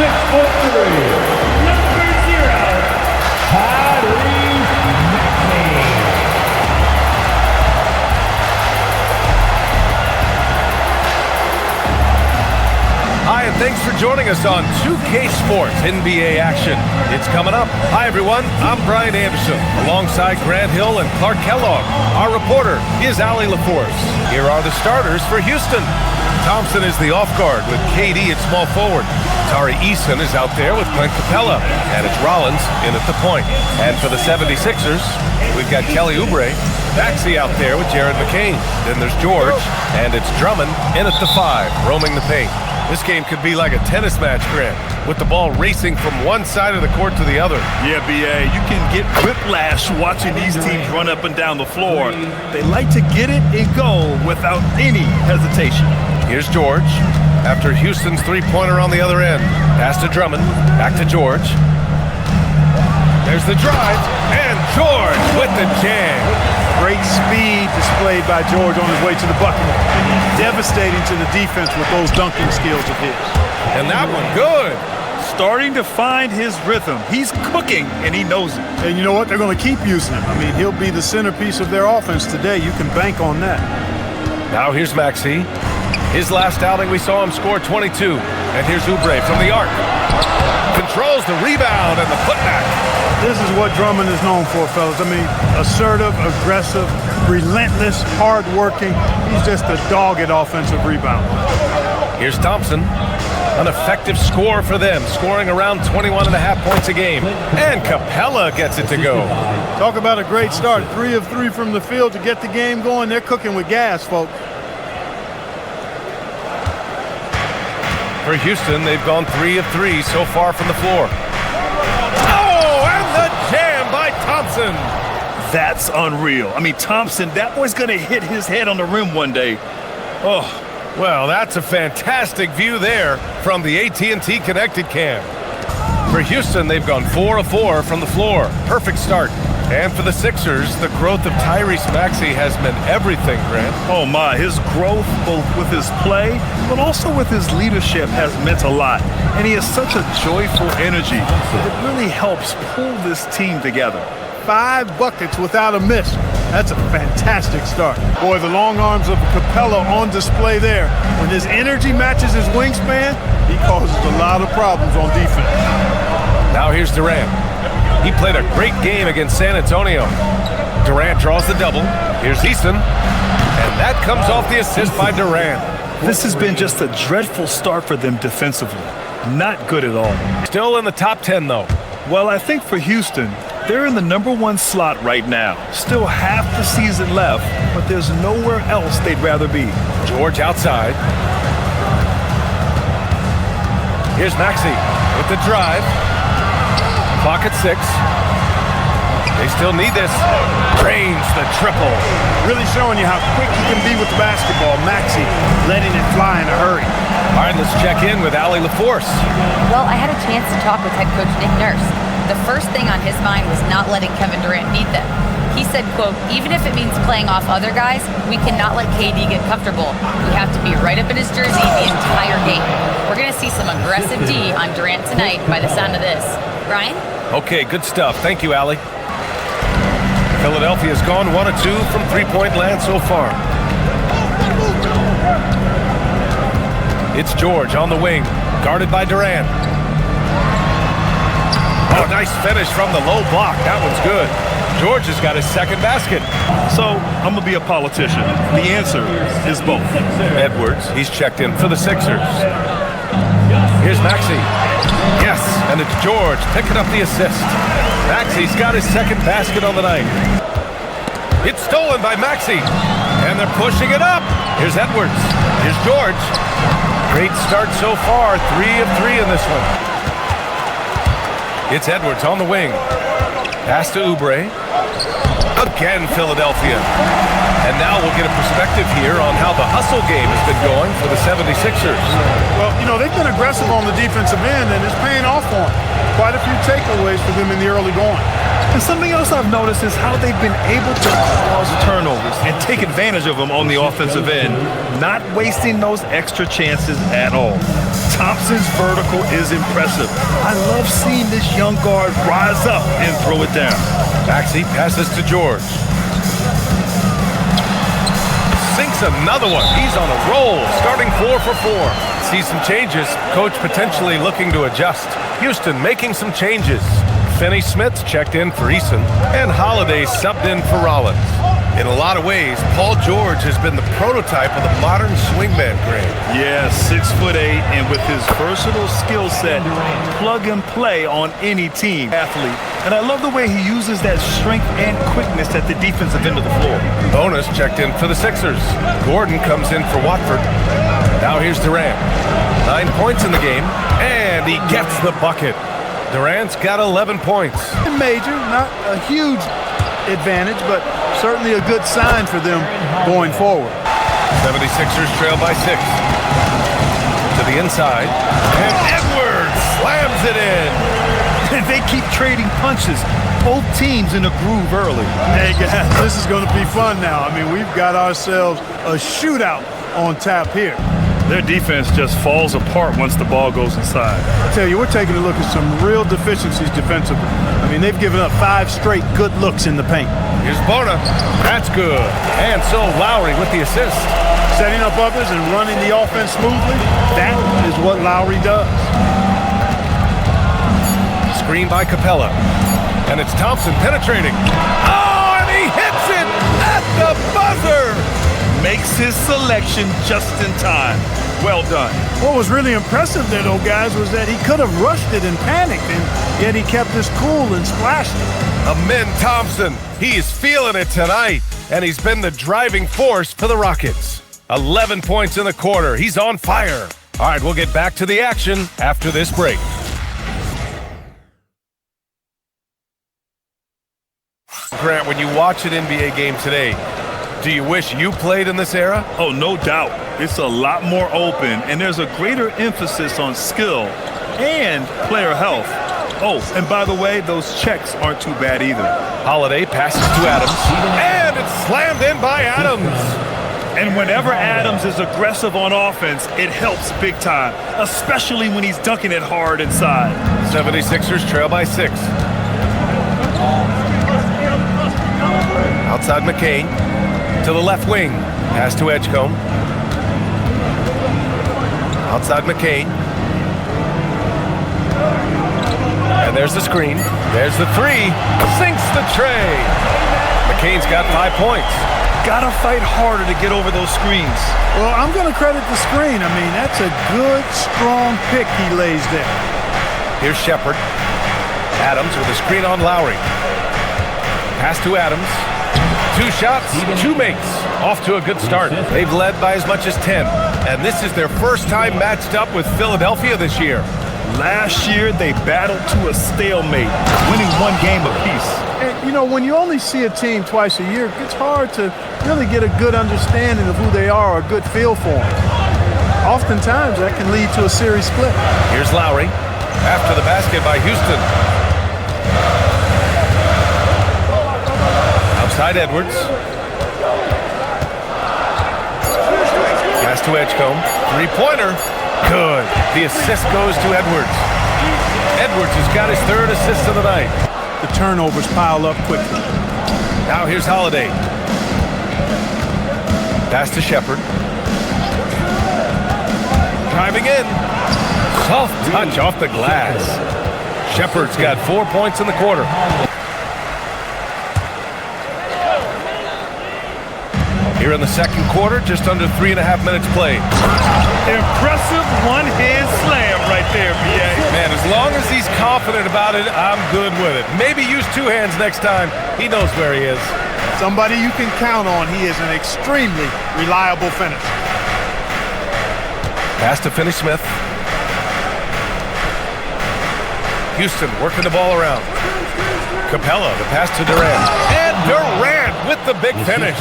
6'3", number 0, Tyrese Maxey. Hi, and thanks for joining us on 2K Sports NBA action. It's coming up. Hi, everyone. I'm Brian Anderson, alongside Grant Hill and Clark Kellogg. Our reporter is Allie LaForce. Here are the starters for Houston. Thompson is the off guard with KD at small forward. Tari Eason is out there with Clint Capella, and it's Rollins in at the point. And for the 76ers, we've got Kelly Oubre. Maxey out there with Jared McCain. Then there's George, and it's Drummond in at the 5, roaming the paint. This game could be like a tennis match, Grant, with the ball racing from one side of the court to the other. Yeah, B.A., you can get whiplash watching these teams run up and down the floor. They like to get it and go without any hesitation. Here's George. After Houston's three-pointer on the other end. Pass to Drummond. Back to George. There's the drive. And George with the jam. Great speed displayed by George on his way to the bucket. Devastating to the defense with those dunking skills of his. And that one good. Starting to find his rhythm. He's cooking, and he knows it. And you know what? They're going to keep using him. I mean, he'll be the centerpiece of their offense today. You can bank on that. Now here's Maxey. His last outing, we saw him score 22. And here's Oubre from the arc. Controls the rebound and the putback. This is what Drummond is known for, fellas. I mean, assertive, aggressive, relentless, hard-working. He's just a dogged offensive rebounder. Here's Thompson. An effective score for them, scoring around 21.5 points a game. And Capella gets it to go. Talk about a great start. 3 of 3 from the field to get the game going. They're cooking with gas, folks. For Houston, they've gone 3 of 3 so far from the floor. Oh, and the jam by Thompson. That's unreal. I mean, Thompson, that boy's going to hit his head on the rim one day. Oh. Well, that's a fantastic view there from the AT&T Connected Cam. For Houston, they've gone 4 of 4 from the floor. Perfect start. And for the Sixers, the growth of Tyrese Maxey has meant everything, Grant. Oh, my. His growth, both with his play, but also with his leadership, has meant a lot. And he has such a joyful energy. It really helps pull this team together. 5 buckets without a miss. That's a fantastic start. Boy, the long arms of Capella on display there. When his energy matches his wingspan, he causes a lot of problems on defense. Now here's Durant. He played a great game against San Antonio. Durant draws the double. Here's Eason. And that comes off the assist by Durant. This has been just a dreadful start for them defensively. Not good at all. Still in the top 10, though. Well, I think for Houston, they're in the #1 slot right now. Still half the season left, but there's nowhere else they'd rather be. George outside. Here's Maxey with the drive. Clock at 6. They still need this. Drains the triple. Really showing you how quick he can be with the basketball. Maxey letting it fly in a hurry. All right, let's check in with Allie LaForce. Well, I had a chance to talk with head coach Nick Nurse. The first thing on his mind was not letting Kevin Durant beat them. He said, quote, even if it means playing off other guys, we cannot let KD get comfortable. We have to be right up in his jersey the entire game. We're going to see some aggressive D on Durant tonight by the sound of this. Brian? Okay, good stuff. Thank you, Allie. Philadelphia's gone 1 of 2 from three-point land so far. It's George on the wing, guarded by Durant. Oh, nice finish from the low block. That one's good. George has got his second basket. So, I'm going to be a politician. The answer is both. Edwards, he's checked in for the Sixers. Here's Maxey. Yes, and it's George picking up the assist. Maxey's got his second basket on the night. It's stolen by Maxey, and they're pushing it up. Here's Edwards. Here's George. Great start so far, 3 of 3 in this one. It's Edwards on the wing. Pass to Oubre. Again, Philadelphia. And now we'll get a perspective here on how the hustle game has been going for the 76ers. Well, you know, they've been aggressive on the defensive end, and it's paying off for them. Quite a few takeaways for them in the early going. And something else I've noticed is how they've been able to cause turnovers and take advantage of them on the offensive end, not wasting those extra chances at all. Thompson's vertical is impressive. I love seeing this young guard rise up and throw it down. Maxey passes to George. Sinks another one. He's on a roll, starting 4 for 4. See some changes. Coach potentially looking to adjust. Houston making some changes. Finney-Smith checked in for Eason, and Holiday subbed in for Rollins. In a lot of ways, Paul George has been the prototype of the modern swingman grade. Yeah, 6'8", and with his versatile skill set, plug and play on any team athlete. And I love the way he uses that strength and quickness at the defensive end of the floor. Bonus checked in for the Sixers. Gordon comes in for Watford. Now here's Durant. 9 points in the game, and he gets the bucket. Durant's got 11 points. Major, not a huge advantage, but certainly a good sign for them going forward. 76ers trail by 6. To the inside, and Edwards slams it in. And they keep trading punches. Both teams in a groove early. Hey guys, this is going to be fun now. I mean, we've got ourselves a shootout on tap here. Their defense just falls apart once the ball goes inside. I tell you, we're taking a look at some real deficiencies defensively. I mean, they've given up 5 straight good looks in the paint. Here's Bona. That's good. And so Lowry with the assist. Setting up others and running the offense smoothly, that is what Lowry does. Screen by Capella. And it's Thompson penetrating. Oh, and he hits it at the buzzer. Makes his selection just in time. Well done. What was really impressive there, though, guys, was that he could have rushed it and panicked, and yet he kept his cool and splashed it. Amin Thompson, he is feeling it tonight, and he's been the driving force for the Rockets. 11 points in the quarter. He's on fire. All right, we'll get back to the action after this break. Grant, when you watch an NBA game today, do you wish you played in this era? Oh, no doubt. It's a lot more open, and there's a greater emphasis on skill and player health. Oh, and by the way, those checks aren't too bad either. Holiday passes to Adams, and it's slammed in by Adams. And whenever Adams is aggressive on offense, it helps big time, especially when he's dunking it hard inside. 76ers trail by 6. Outside McCain. To the left wing. Pass to Edgecombe. Outside McCain. And there's the screen. There's the 3. Sinks the tray. McCain's got 5 points. Gotta fight harder to get over those screens. Well, I'm going to credit the screen. I mean, that's a good, strong pick he lays there. Here's Shepard. Adams with a screen on Lowry. Pass to Adams. 2 shots, 2 makes. Off to a good start. They've led by as much as 10. And this is their first time matched up with Philadelphia this year. Last year, they battled to a stalemate, winning 1 game apiece. And, you know, when you only see a team twice a year, it's hard to really get a good understanding of who they are or a good feel for them. Oftentimes, that can lead to a series split. Here's Lowry. After the basket by Houston. Outside Edwards. Pass to Edgecombe. 3-pointer. Good. The assist goes to Edwards. Edwards has got his 3rd assist of the night. The turnovers pile up quickly. Now here's Holiday. Pass to Shepard. Driving in. Soft touch off the glass. Shepard's got 4 points in the quarter. Here in the second quarter, just under 3.5 minutes played. Impressive one-hand slam right there, B.A. Man, as long as he's confident about it, I'm good with it. Maybe use 2 hands next time. He knows where he is. Somebody you can count on. He is an extremely reliable finisher. Pass to Finney-Smith. Houston working the ball around. Capella, the pass to Durant. And Durant with the big finish.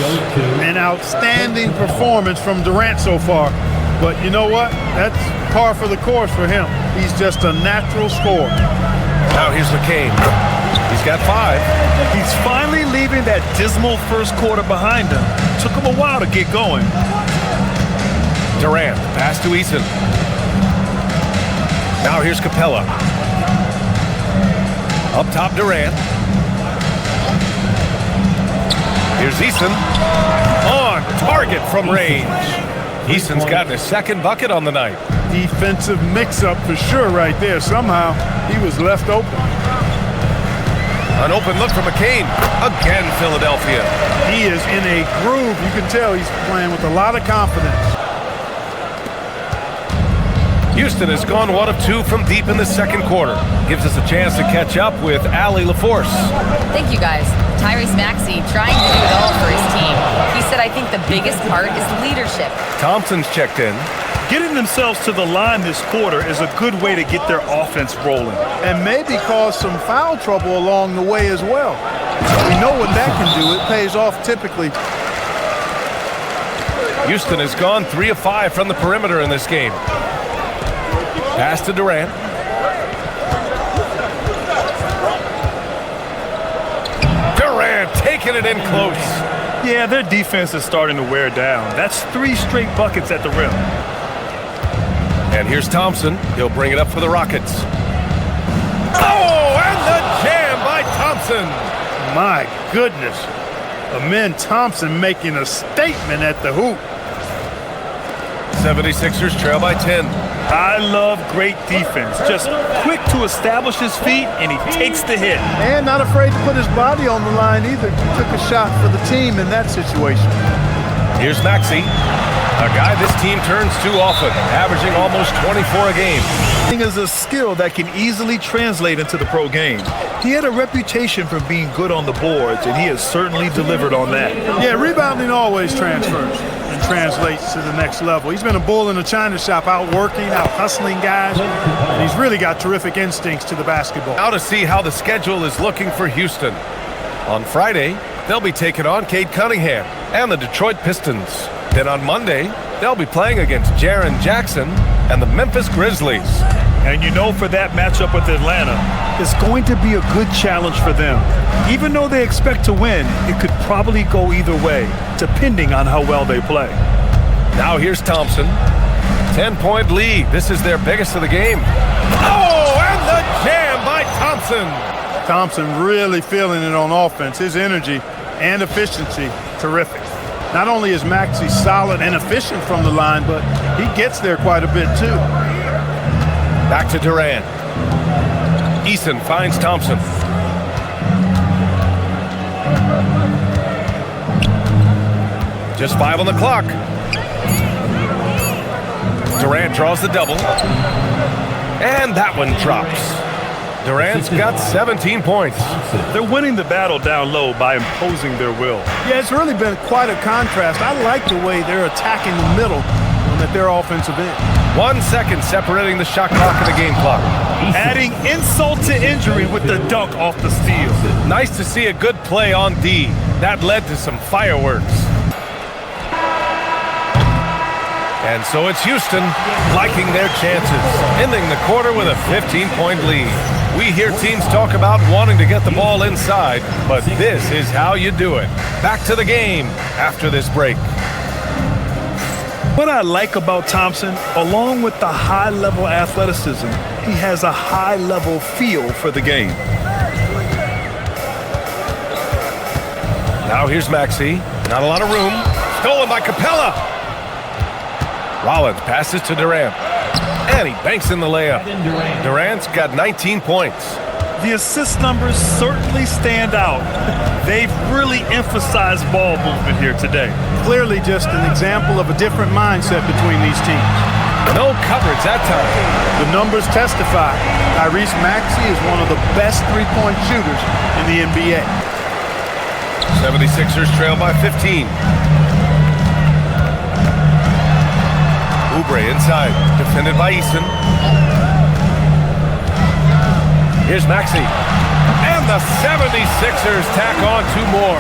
An outstanding performance from Durant so far. But you know what? That's par for the course for him. He's just a natural scorer. Now here's McCain. He's He's got 5. He's finally leaving that dismal first quarter behind him. Took him a while to get going. Durant, pass to Eason. Now here's Capella. Up top, Durant. Here's Eason. On target from range. Eason's gotten his second bucket on the night. Defensive mix-up for sure right there. Somehow he was left open. An open look from McCain. Again, Philadelphia. He is in a groove. You can tell he's playing with a lot of confidence. Houston has gone 1 of 2 from deep in the second quarter. Gives us a chance to catch up with Allie LaForce. Thank you, guys. Tyrese Maxey trying to do it all for his team. He said, I think the biggest part is leadership. Thompson's checked in. Getting themselves to the line this quarter is a good way to get their offense rolling. And maybe cause some foul trouble along the way as well. We know what that can do. It pays off typically. Houston has gone 3 of 5 from the perimeter in this game. Pass to Durant. Durant taking it in close. Yeah, their defense is starting to wear down. That's 3 straight buckets at the rim. And here's Thompson. He'll bring it up for the Rockets. Oh, and the jam by Thompson. My goodness. Amen Thompson making a statement at the hoop. 76ers trail by 10. I love great defense. Just quick to establish his feet, and he takes the hit. And not afraid to put his body on the line either. Took a shot for the team in that situation. Here's Maxey, a guy this team turns to often, averaging almost 24 a game. Is a skill that can easily translate into the pro game. He had a reputation for being good on the boards, and he has certainly delivered on that. Yeah, rebounding always transfers and translates to the next level. He's been a bull in a china shop, out working, out hustling guys, and he's really got terrific instincts to the basketball. Now to see how the schedule is looking for Houston. On Friday, they'll be taking on Cade Cunningham and the Detroit Pistons. Then on Monday, they'll be playing against Jaren Jackson and the Memphis Grizzlies. And you know, for that matchup with Atlanta, it's going to be a good challenge for them. Even though they expect to win, it could probably go either way, depending on how well they play. Now here's Thompson. 10-point lead. This is their biggest of the game. Oh, and the jam by Thompson. Thompson really feeling it on offense. His energy and efficiency, terrific. Not only is Maxey solid and efficient from the line, but he gets there quite a bit too. Back to Durant. Eason finds Thompson. Just 5 on the clock. Durant draws the double. And that one drops. Durant's got 17 points. They're winning the battle down low by imposing their will. Yeah, it's really been quite a contrast. I like the way they're attacking the middle at their offensive end. 1 second separating the shot clock and the game clock. Adding insult to injury with the dunk off the steal. Nice to see a good play on D. That led to some fireworks. And so it's Houston liking their chances, ending the quarter with a 15-point lead. We hear teams talk about wanting to get the ball inside, but this is how you do it. Back to the game after this break. What I like about Thompson, along with the high-level athleticism, he has a high-level feel for the game. Now here's Maxey. Not a lot of room. Stolen by Capella. Rollins passes to Durant. And he banks in the layup. Durant's got 19 points. The assist numbers certainly stand out. They've really emphasized ball movement here today. Clearly just an example of a different mindset between these teams. No coverage that time. The numbers testify. Tyrese Maxey is one of the best three-point shooters in the NBA. 76ers trail by 15. Oubre inside, defended by Eason. Here's Maxey. And the 76ers tack on 2 more.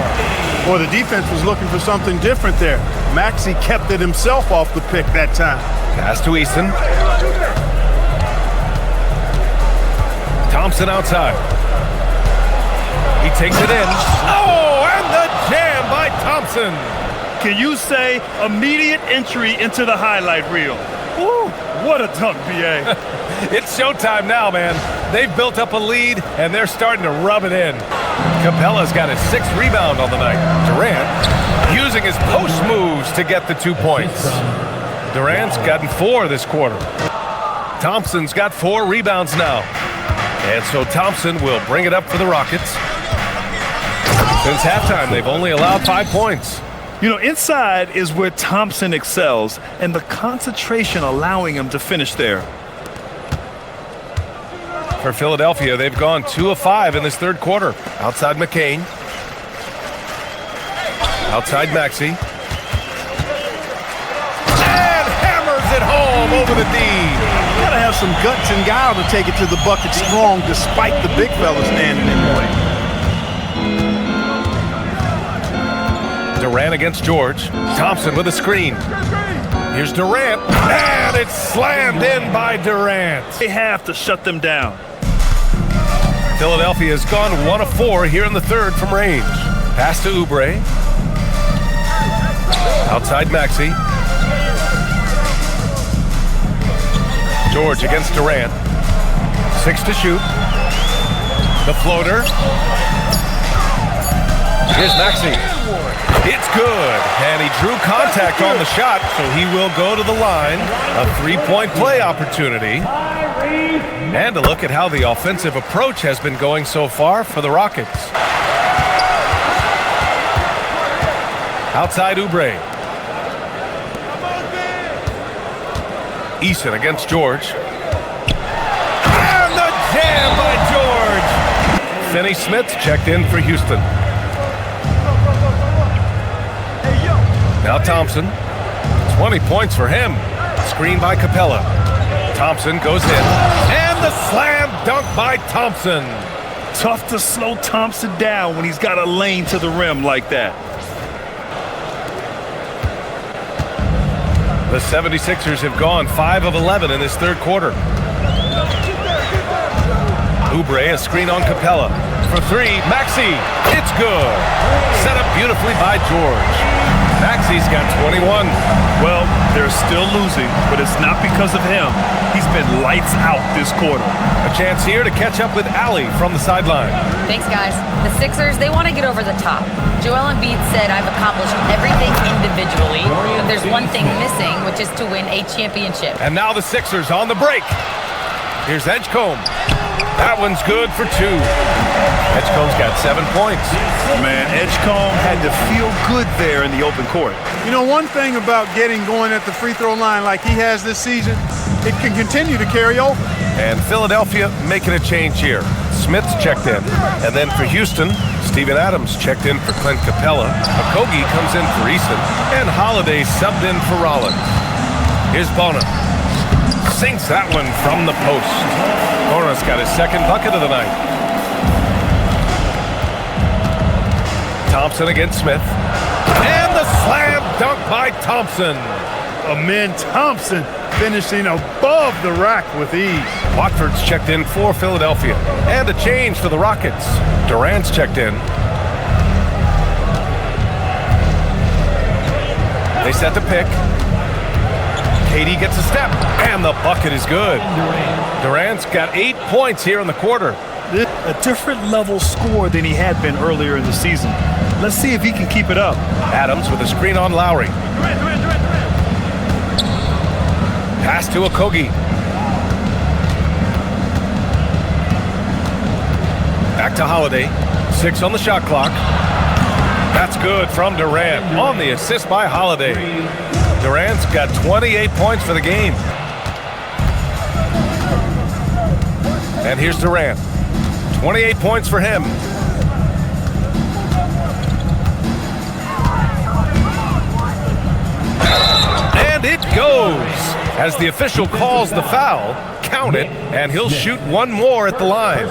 Boy, the defense was looking for something different there. Maxey kept it himself off the pick that time. Pass to Eason. Thompson outside. He takes it in. Oh, and the jam by Thompson. Can you say immediate entry into the highlight reel? Woo, what a dunk, B.A. It's showtime now, man. They've built up a lead, and they're starting to rub it in. Capella's got his 6th rebound on the night. Durant using his post moves to get the 2 points. Durant's gotten 4 this quarter. Thompson's got 4 rebounds now. And so Thompson will bring it up for the Rockets. Since halftime, they've only allowed 5 points. You know, inside is where Thompson excels, and the concentration allowing him to finish there. For Philadelphia, they've gone 2 of 5 in this third quarter. Outside McCain. Outside Maxey. And hammers it home over the D. You gotta have some guts and guile to take it to the bucket strong despite the big fella standing in the way. Durant against George. Thompson with a screen. Here's Durant, and it's slammed in by Durant. They have to shut them down. Philadelphia has gone 1 of 4 here in the third from range. Pass to Oubre. Outside Maxey. George against Durant. 6 to shoot. The floater. Here's Maxey. It's good, and he drew contact on the shot, so he will go to the line. A 3-point play opportunity. And a look at how the offensive approach has been going so far for the Rockets. Outside Oubre. Eason against George. And the jam by George! Finney-Smith checked in for Houston. Now Thompson, 20 points for him. Screen by Capella. Thompson goes in, and the slam dunk by Thompson. Tough to slow Thompson down when he's got a lane to the rim like that. The 76ers have gone 5 of 11 in this third quarter. Oubre, a screen on Capella. For 3, Maxey, it's good. Set up beautifully by George. Maxey's got 21. Well, they're still losing, but it's not because of him. He's been lights out this quarter. A chance here to catch up with Allie from the sideline. Thanks, guys. The Sixers, they want to get over the top. Joel Embiid said, I've accomplished everything individually, but there's one thing missing, which is to win a championship. And now the Sixers on the break. Here's Edgecombe. That one's good for 2. Edgecombe's got 7 points. Man, Edgecombe had to feel good there in the open court. You know, one thing about getting going at the free throw line like he has this season, it can continue to carry over. And Philadelphia making a change here. Smith's checked in. And then for Houston, Steven Adams checked in for Clint Capella. Okogie comes in for Eason. And Holiday subbed in for Rollins. Here's Bona. Sinks that one from the post. Bona's got his 2nd bucket of the night. Thompson against Smith. And the slam dunk by Thompson. Amen Thompson finishing above the rack with ease. Watford's checked in for Philadelphia. And a change for the Rockets. Durant's checked in. They set the pick. KD gets a step, and the bucket is good. Durant's got 8 points here in the quarter. A different level score than he had been earlier in the season. Let's see if he can keep it up. Adams with a screen on Lowry. Pass to Okogie. Back to Holiday. 6 on the shot clock. That's good from Durant on the assist by Holiday. Durant's got 28 points for the game. And here's Durant. 28 points for him. And it goes. As the official calls the foul, count it, and he'll shoot one more at the line.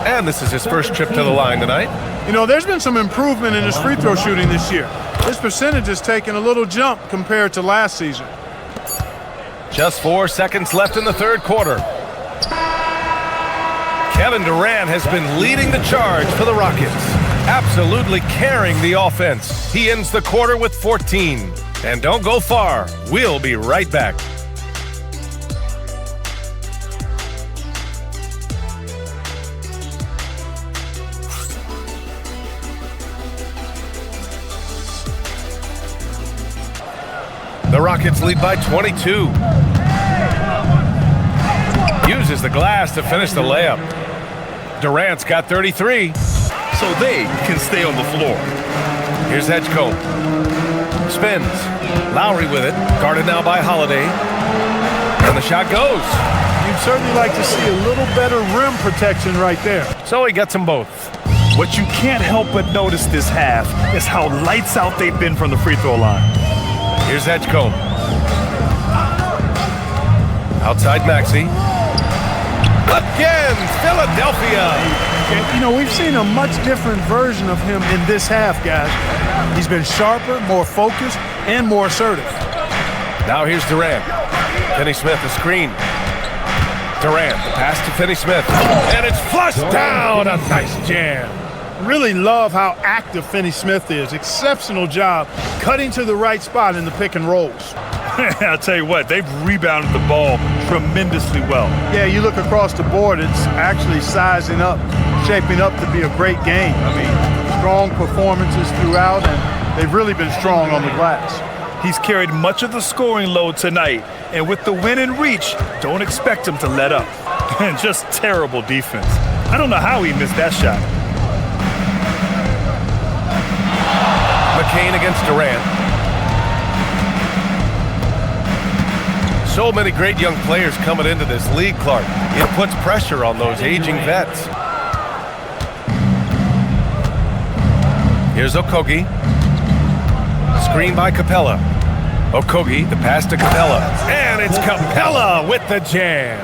And this is his first trip to the line tonight. You know, there's been some improvement in his free throw shooting this year. His percentage has taken a little jump compared to last season. Just 4 seconds left in the third quarter. Kevin Durant has been leading the charge for the Rockets, absolutely carrying the offense. He ends the quarter with 14. And don't go far. We'll be right back. The Rockets lead by 22. Uses the glass to finish the layup. Durant's got 33. So they can stay on the floor. Here's Edgecombe. Spins. Lowry with it. Guarded now by Holiday. And the shot goes. You'd certainly like to see a little better rim protection right there. So he gets them both. What you can't help but notice this half is how lights out they've been from the free throw line. Here's Edgecombe. Outside Maxey. Again, Philadelphia. And, you know, we've seen a much different version of him in this half, guys. He's been sharper, more focused, and more assertive. Now here's Durant. Finney Smith, the screen. Durant, the pass to Finney Smith. And it's flushed down. A nice jam. Really love how active Finney Smith is. Exceptional job cutting to the right spot in the pick and rolls. I'll tell you what, they've rebounded the ball tremendously well. Yeah, you look across the board, it's actually sizing up, shaping up to be a great game. I mean, strong performances throughout, and they've really been strong on the glass. He's carried much of the scoring load tonight, and with the win in reach, don't expect him to let up. And just terrible defense. I don't know how he missed that shot. McCain against Durant. So many great young players coming into this league, Clark. It puts pressure on those aging vets. Here's Okogie. Screen by Capella. Okogie, the pass to Capella. And it's Capella with the jam.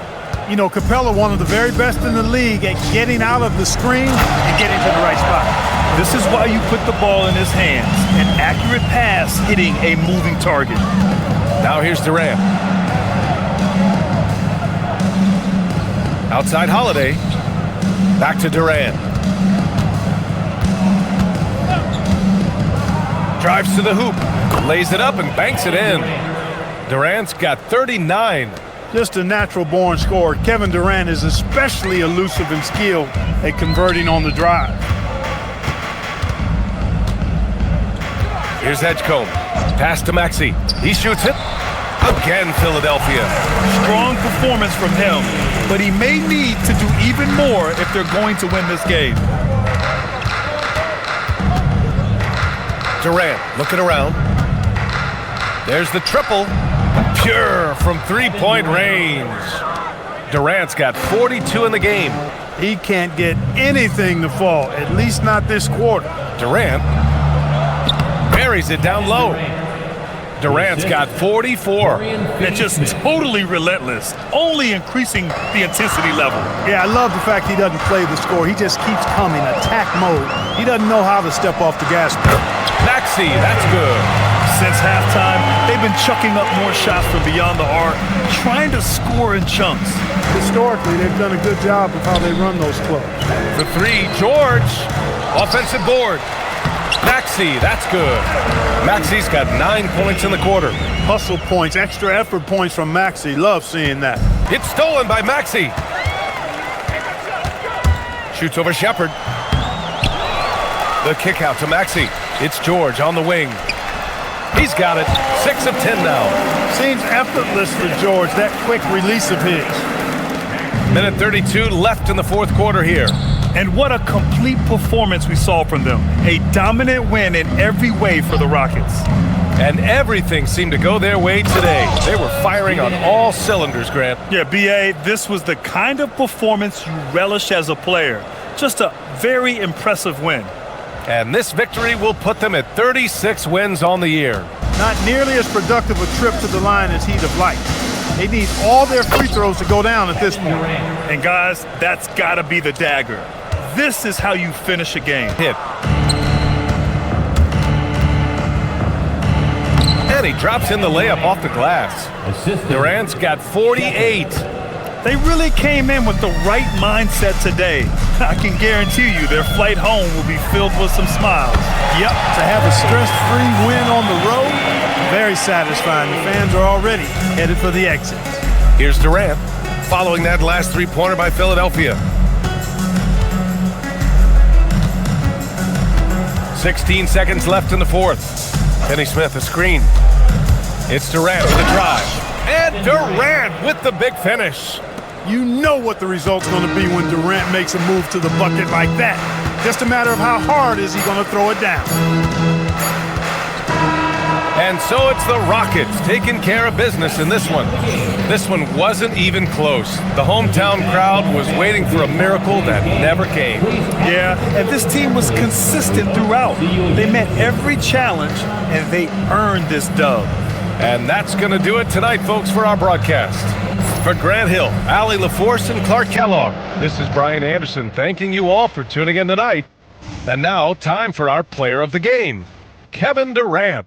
You know, Capella, one of the very best in the league at getting out of the screen and getting to the right spot. This is why you put the ball in his hands. An accurate pass hitting a moving target. Now here's Durant. Outside Holiday. Back to Durant. Drives to the hoop. Lays it up and banks it in. Durant's got 39. Just a natural-born scorer. Kevin Durant is especially elusive and skilled at converting on the drive. Here's Edgecombe. Pass to Maxey. He shoots it. Again, Philadelphia. Strong performance from him, but he may need to do even more if they're going to win this game. Durant looking around. There's the triple. Pure from three-point range. Durant's got 42 in the game. He can't get anything to fall, at least not this quarter. Durant buries it down low. Durant's got 44. And just totally relentless, only increasing the intensity level. Yeah, I love the fact he doesn't play the score. He just keeps coming, attack mode. He doesn't know how to step off the gas pedal. Maxey, that's good. Since halftime, they've been chucking up more shots from beyond the arc, trying to score in chunks. Historically, they've done a good job of how they run those clubs. The three, George. Offensive board. Maxey, that's good. Maxey's got 9 points in the quarter. Hustle points, extra effort points from Maxey. Love seeing that. It's stolen by Maxey. Shoots over Shepard. The kick out to Maxey. It's George on the wing. He's got it. 6 of 10 now. Seems effortless for George, that quick release of his. Minute 32 left in the fourth quarter here. And what a complete performance we saw from them. A dominant win in every way for the Rockets. And everything seemed to go their way today. They were firing on all cylinders, Grant. Yeah, B.A., this was the kind of performance you relish as a player. Just a very impressive win. And this victory will put them at 36 wins on the year. Not nearly as productive a trip to the line as he'd have liked. They need all their free throws to go down at this point. And guys, that's got to be the dagger. This is how you finish a game. Hit. And he drops in the layup off the glass. Durant's got 48. They really came in with the right mindset today. I can guarantee you their flight home will be filled with some smiles. Yep, to have a stress-free win on the road, very satisfying. The fans are already headed for the exit. Here's Durant, following that last three-pointer by Philadelphia. 16 seconds left in the fourth. Kenny Smith, a screen. It's Durant with a drive. And Durant with the big finish. You know what the result's going to be when Durant makes a move to the bucket like that. Just a matter of how hard is he going to throw it down. And so it's the Rockets taking care of business in this one. This one wasn't even close. The hometown crowd was waiting for a miracle that never came. Yeah, and this team was consistent throughout. They met every challenge, and they earned this dub. And that's going to do it tonight, folks, for our broadcast. For Grant Hill, Allie LaForce, and Clark Kellogg, this is Brian Anderson thanking you all for tuning in tonight. And now, time for our player of the game, Kevin Durant.